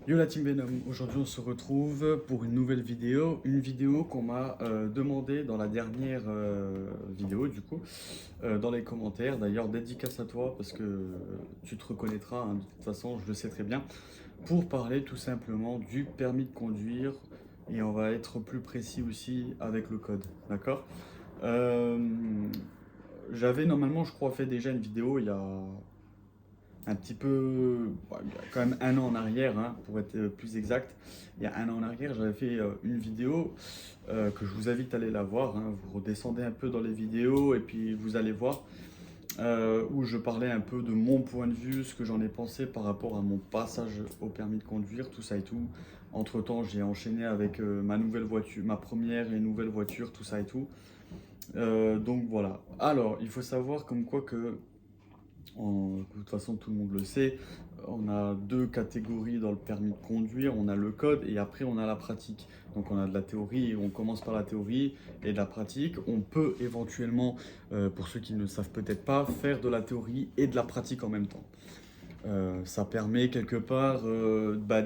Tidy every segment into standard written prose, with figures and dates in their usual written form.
Yo la team Venom, aujourd'hui on se retrouve pour une nouvelle une vidéo qu'on m'a demandé dans la dernière vidéo du coup, dans les commentaires. D'ailleurs dédicace à toi parce que tu te reconnaîtras, hein, de toute façon je le sais très bien, pour parler tout simplement du permis de conduire et on va être plus précis aussi avec le code, d'accord. Euh, J'avais normalement je crois fait déjà une vidéo il y a un petit peu, bah, il y a quand même un an en arrière, hein, pour être plus exact. Il y a un an en arrière, j'avais fait une vidéo que je vous invite à aller la voir, hein. Vous redescendez un peu dans les vidéos et puis vous allez voir où je parlais un peu de mon point de vue, ce que j'en ai pensé par rapport à mon passage au permis de conduire, tout ça et tout. Entre-temps, j'ai enchaîné avec ma nouvelle voiture, ma première et nouvelle voiture, tout ça et tout. Donc voilà. Alors, il faut savoir comme quoi que de toute façon, tout le monde le sait. On a deux catégories dans le permis de conduire. On a le code et après on a la pratique. Donc on a de la théorie, on commence par la théorie et de la pratique. On peut éventuellement, pour ceux qui ne savent peut-être pas, faire de la théorie et de la pratique en même temps. Ça permet quelque part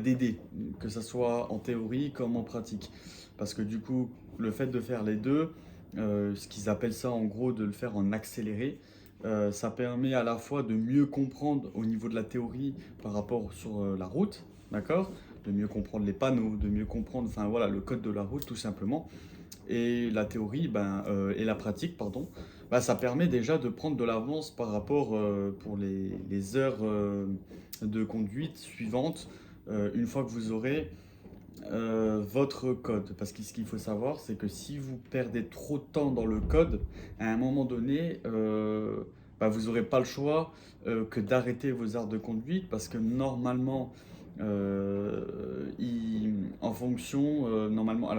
d'aider, que ce soit en théorie comme en pratique. Parce que du coup, le fait de faire les deux, ce qu'ils appellent ça en gros de le faire en accéléré, ça permet à la fois de mieux comprendre au niveau de la théorie par rapport sur la route, d'accord? De mieux comprendre les panneaux, de mieux comprendre, enfin voilà, le code de la route tout simplement. Et la théorie, et la pratique, pardon, ça permet déjà de prendre de l'avance par rapport pour les heures de conduite suivantes, une fois que vous aurez votre code. Parce que ce qu'il faut savoir, c'est que si vous perdez trop de temps dans le code, à un moment donné, vous n'aurez pas le choix que d'arrêter vos heures de conduite parce que normalement, en fonction, normalement,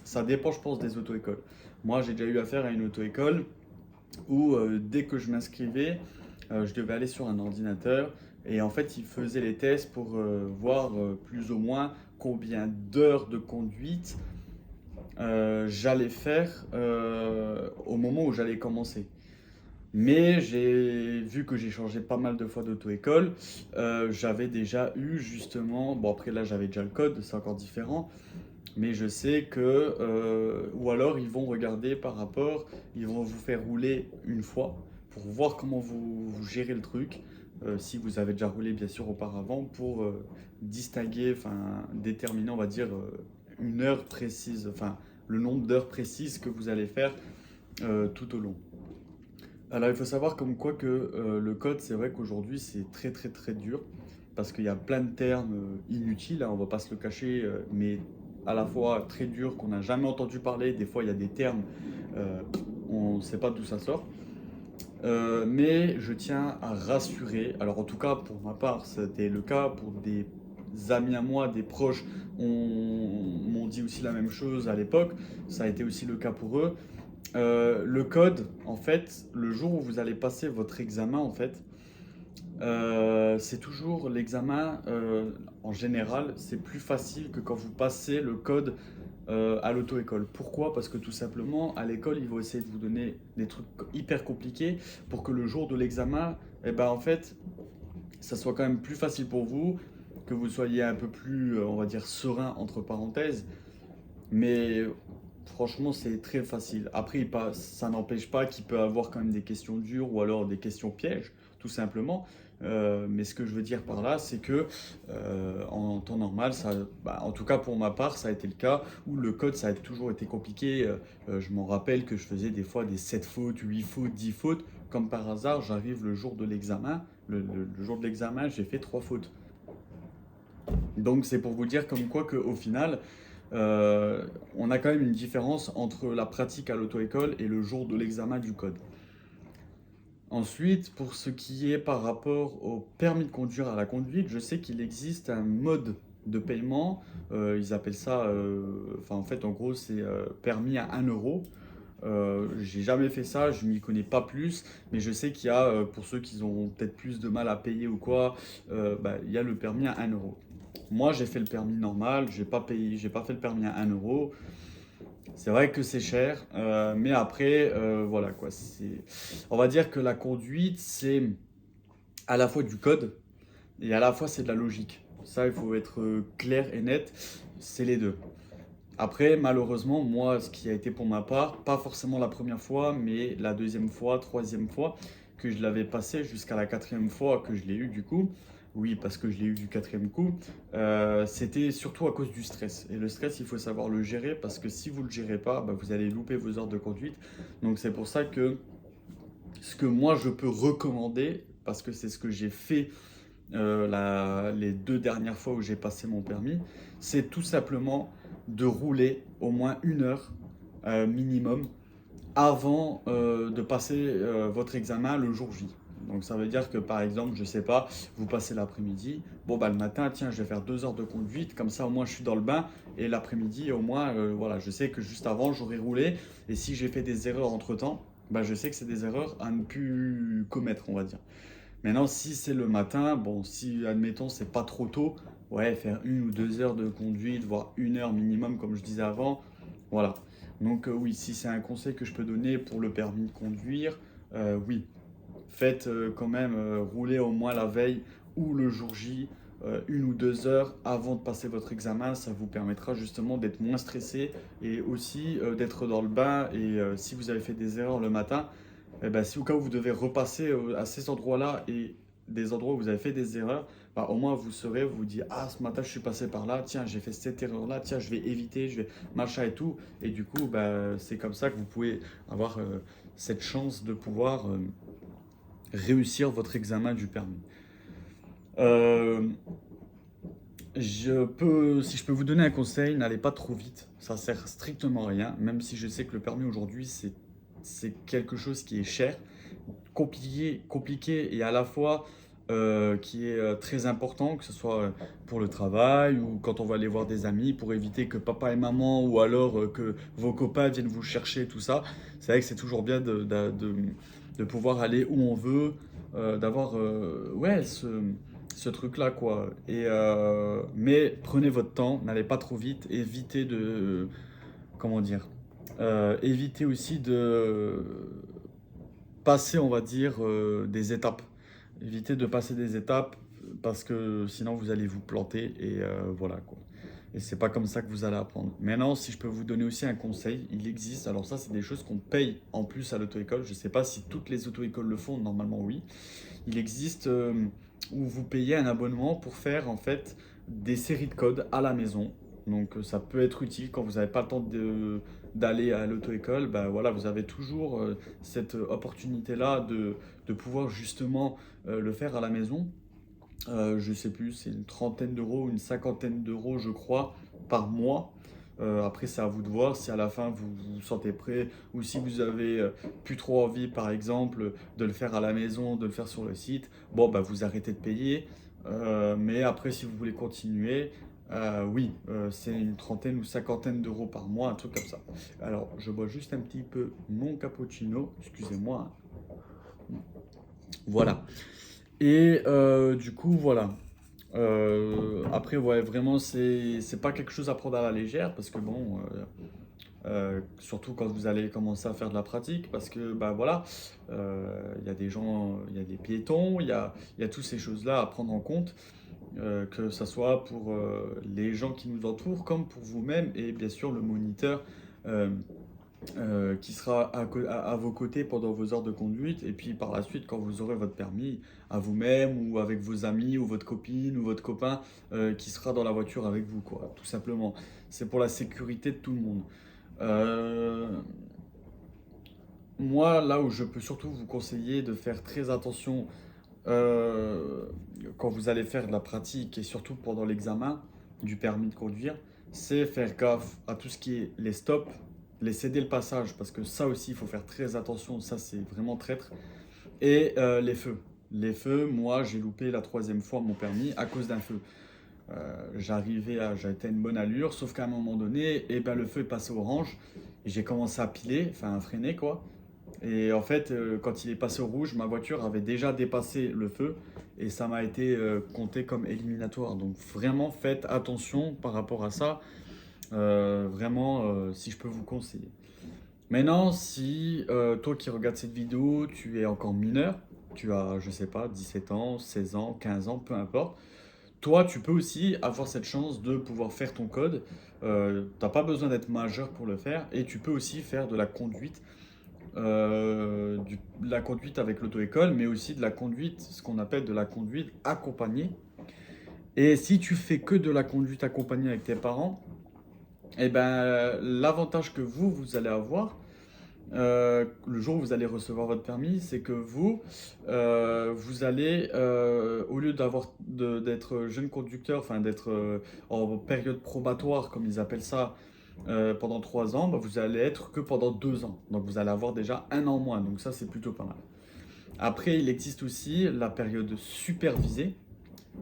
ça dépend, je pense, des auto-écoles. Moi, j'ai déjà eu affaire à une auto-école où dès que je m'inscrivais, je devais aller sur un ordinateur et en fait, ils faisaient les tests pour voir plus ou moins combien d'heures de conduite j'allais faire au moment où j'allais commencer. Mais j'ai vu que j'ai changé pas mal de fois d'auto-école. J'avais déjà eu justement, bon après là j'avais déjà le code, c'est encore différent, mais je sais que, ou alors ils vont regarder par rapport, ils vont vous faire rouler une fois pour voir comment vous gérez le truc. Si vous avez déjà roulé bien sûr auparavant pour distinguer, enfin déterminer on va dire une heure précise, enfin le nombre d'heures précises que vous allez faire tout au long. Alors il faut savoir comme quoi que le code c'est vrai qu'aujourd'hui c'est très très très dur parce qu'il y a plein de termes inutiles, hein, on va pas se le cacher, mais à la fois très durs qu'on n'a jamais entendu parler. Des fois, il y a des termes, euh, on ne sait pas d'où ça sort. Mais je tiens à rassurer, alors en tout cas pour ma part, c'était le cas pour des amis à moi, des proches, m'ont dit aussi la même chose à l'époque, ça a été aussi le cas pour eux. Le code, en fait, le jour où vous allez passer votre examen, en fait, c'est toujours l'examen, en général, c'est plus facile que quand vous passez le code à l'auto-école. Pourquoi? Parce que tout simplement, à l'école, ils vont essayer de vous donner des trucs hyper compliqués pour que le jour de l'examen, en fait, ça soit quand même plus facile pour vous, que vous soyez un peu plus, on va dire, serein, entre parenthèses. Mais franchement, c'est très facile. Après, ça n'empêche pas qu'il peut avoir quand même des questions dures ou alors des questions pièges, tout simplement. Mais ce que je veux dire par là, c'est que en temps normal, en tout cas pour ma part, ça a été le cas où le code, ça a toujours été compliqué. Je m'en rappelle que je faisais des fois des 7 fautes, 8 fautes, 10 fautes. Comme par hasard, j'arrive le jour de l'examen. Le jour de l'examen, j'ai fait 3 fautes. Donc c'est pour vous dire comme quoi qu'au final, on a quand même une différence entre la pratique à l'auto-école et le jour de l'examen du code. Ensuite, pour ce qui est par rapport au permis de conduire à la conduite, je sais qu'il existe un mode de paiement, ils appellent ça, en fait en gros c'est permis à 1 euro. J'ai jamais fait ça, je m'y connais pas plus, mais je sais qu'il y a, pour ceux qui ont peut-être plus de mal à payer ou quoi, il y a le permis à 1 euro. Moi, j'ai fait le permis normal, j'ai pas payé, j'ai pas fait le permis à 1 euro. C'est vrai que c'est cher, mais après, voilà quoi. On va dire que la conduite, c'est à la fois du code et à la fois c'est de la logique. Ça, il faut être clair et net, c'est les deux. Après, malheureusement, moi, ce qui a été pour ma part, pas forcément la première fois, mais la deuxième fois, troisième fois, que je l'avais passé jusqu'à la quatrième fois que je l'ai eu du coup. Oui, parce que je l'ai eu du quatrième coup. C'était surtout à cause du stress. Et le stress, il faut savoir le gérer parce que si vous ne le gérez pas, bah, vous allez louper vos heures de conduite. Donc c'est pour ça que ce que moi je peux recommander, parce que c'est ce que j'ai fait les 2 dernières fois où j'ai passé mon permis, c'est tout simplement de rouler au moins 1 heure minimum avant de passer votre examen le jour J. Donc ça veut dire que par exemple, je sais pas, vous passez l'après-midi, bon bah le matin, tiens, je vais faire 2 heures de conduite, comme ça au moins je suis dans le bain, et l'après-midi au moins, voilà, je sais que juste avant j'aurais roulé, et si j'ai fait des erreurs entre-temps, bah je sais que c'est des erreurs à ne plus commettre, on va dire. Maintenant, si c'est le matin, bon, si admettons c'est pas trop tôt, ouais, faire 1 ou 2 heures de conduite, voire 1 heure minimum, comme je disais avant, voilà. Donc oui, si c'est un conseil que je peux donner pour le permis de conduire, oui, faites quand même rouler au moins la veille ou le jour J, 1 ou 2 heures avant de passer votre examen. Ça vous permettra justement d'être moins stressé et aussi d'être dans le bain. Et si vous avez fait des erreurs le matin, eh ben, si au cas où vous devez repasser à ces endroits-là et des endroits où vous avez fait des erreurs, bah, au moins vous saurez, vous vous dites, ah ce matin je suis passé par là, tiens j'ai fait cette erreur-là, tiens je vais éviter, je vais machin et tout. Et du coup, bah, c'est comme ça que vous pouvez avoir cette chance de pouvoir réussir votre examen du permis. Euh, si je peux vous donner un conseil, n'allez pas trop vite. Ça sert strictement à rien, même si je sais que le permis aujourd'hui, c'est quelque chose qui est cher, compliqué et à la fois qui est très important, que ce soit pour le travail ou quand on va aller voir des amis, pour éviter que papa et maman ou alors que vos copains viennent vous chercher, tout ça. C'est vrai que c'est toujours bien de pouvoir aller où on veut, d'avoir ouais, ce truc-là, quoi. Mais prenez votre temps, n'allez pas trop vite, évitez de. Comment dire évitez aussi de passer, on va dire, des étapes. Évitez de passer des étapes parce que sinon vous allez vous planter et voilà quoi. Et c'est pas comme ça que vous allez apprendre. Maintenant, si je peux vous donner aussi un conseil, il existe. Alors ça, c'est des choses qu'on paye en plus à l'auto-école. Je sais pas si toutes les auto-écoles le font. Normalement, oui. Il existe où vous payez un abonnement pour faire en fait des séries de codes à la maison. Donc ça peut être utile quand vous n'avez pas le temps d'aller à l'auto-école. Bah, voilà, vous avez toujours cette opportunité-là de pouvoir justement le faire à la maison. Je sais plus, c'est une trentaine d'euros, une cinquantaine d'euros, je crois, par mois. Après, c'est à vous de voir si à la fin vous vous sentez prêt ou si vous avez plus trop envie, par exemple, de le faire à la maison, de le faire sur le site. Bon, bah, vous arrêtez de payer. Mais après, si vous voulez continuer, oui, c'est une trentaine ou cinquantaine d'euros par mois, un truc comme ça. Alors, je bois juste un petit peu mon cappuccino, excusez-moi. Voilà. Et du coup, voilà. Après, ouais, vraiment, c'est pas quelque chose à prendre à la légère parce que bon, surtout quand vous allez commencer à faire de la pratique, parce que bah voilà, il y a des gens, il y a des piétons, il y a toutes ces choses-là à prendre en compte, que ça soit pour les gens qui nous entourent comme pour vous-même et bien sûr le moniteur. euh, qui sera à vos côtés pendant vos heures de conduite et puis par la suite quand vous aurez votre permis à vous-même ou avec vos amis ou votre copine ou votre copain qui sera dans la voiture avec vous quoi, tout simplement. C'est pour la sécurité de tout le monde. Euh, Moi là où je peux surtout vous conseiller de faire très attention euh, quand vous allez faire de la pratique et surtout pendant l'examen du permis de conduire, c'est faire gaffe à tout ce qui est les stops, les céder le passage, parce que ça aussi, il faut faire très attention, ça c'est vraiment traître, et les feux. Les feux, moi j'ai loupé la troisième fois mon permis à cause d'un feu. J'étais à une bonne allure, sauf qu'à un moment donné, eh ben, le feu est passé orange, et j'ai commencé à piler, enfin à freiner quoi. Et en fait, quand il est passé au rouge, ma voiture avait déjà dépassé le feu et ça m'a été compté comme éliminatoire. Donc vraiment, faites attention par rapport à ça. Vraiment, si je peux vous conseiller. Maintenant, si toi qui regardes cette vidéo, tu es encore mineur, tu as, je sais pas, 17 ans, 16 ans, 15 ans, peu importe, toi, tu peux aussi avoir cette chance de pouvoir faire ton code. T'as pas besoin d'être majeur pour le faire et tu peux aussi faire de la conduite, de la conduite avec l'auto-école, mais aussi de la conduite, ce qu'on appelle de la conduite accompagnée. Et si tu fais que de la conduite accompagnée avec tes parents, eh ben, l'avantage que vous allez avoir, le jour où vous allez recevoir votre permis, c'est que vous allez, au lieu d'être jeune conducteur, enfin d'être en période probatoire, comme ils appellent ça, pendant 3 ans, bah, vous allez être que pendant 2 ans. Donc vous allez avoir déjà 1 an moins. Donc ça, c'est plutôt pas mal. Après, il existe aussi la période supervisée,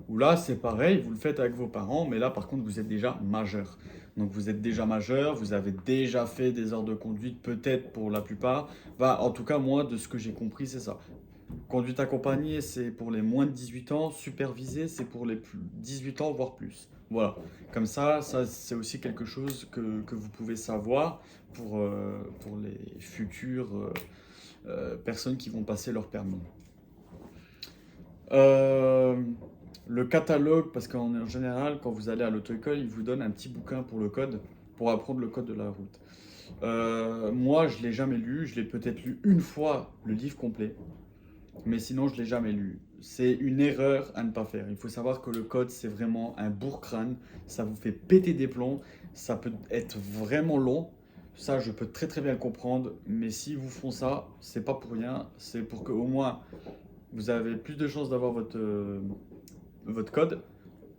où là, c'est pareil, vous le faites avec vos parents, mais là, par contre, vous êtes déjà majeur. Donc, vous êtes déjà majeur, vous avez déjà fait des heures de conduite, peut-être pour la plupart. Bah, en tout cas, moi, de ce que j'ai compris, c'est ça. Conduite accompagnée, c'est pour les moins de 18 ans. Supervisée, c'est pour les 18 ans, voire plus. Voilà. Comme ça c'est aussi quelque chose que vous pouvez savoir pour les futures personnes qui vont passer leur permis. Euh, le catalogue, parce qu'en général, quand vous allez à l'auto-école, ils vous donnent un petit bouquin pour le code, pour apprendre le code de la route. Moi, je ne l'ai jamais lu, je l'ai peut-être lu une fois, le livre complet, mais sinon, je ne l'ai jamais lu. C'est une erreur à ne pas faire. Il faut savoir que le code, c'est vraiment un bourre-crâne, ça vous fait péter des plombs, ça peut être vraiment long. Ça, je peux très très bien le comprendre, mais si vous font ça, c'est pas pour rien, c'est pour que au moins vous avez plus de chances d'avoir votre code,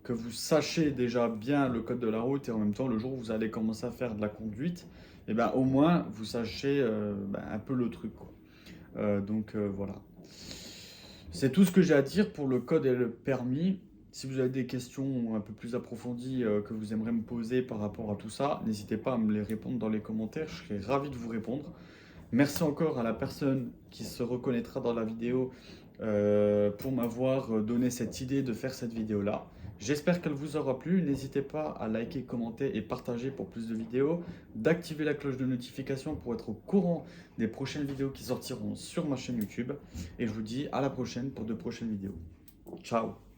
que vous sachiez déjà bien le code de la route et en même temps, le jour où vous allez commencer à faire de la conduite, et ben, au moins vous sachez un peu le truc, quoi. Voilà. C'est tout ce que j'ai à dire pour le code et le permis. Si vous avez des questions un peu plus approfondies que vous aimeriez me poser par rapport à tout ça, n'hésitez pas à me les répondre dans les commentaires, je serai ravi de vous répondre. Merci encore à la personne qui se reconnaîtra dans la vidéo pour m'avoir donné cette idée de faire cette vidéo-là. J'espère qu'elle vous aura plu. N'hésitez pas à liker, commenter et partager pour plus de vidéos, d'activer la cloche de notification pour être au courant des prochaines vidéos qui sortiront sur ma chaîne YouTube. Et je vous dis à la prochaine pour de prochaines vidéos. Ciao!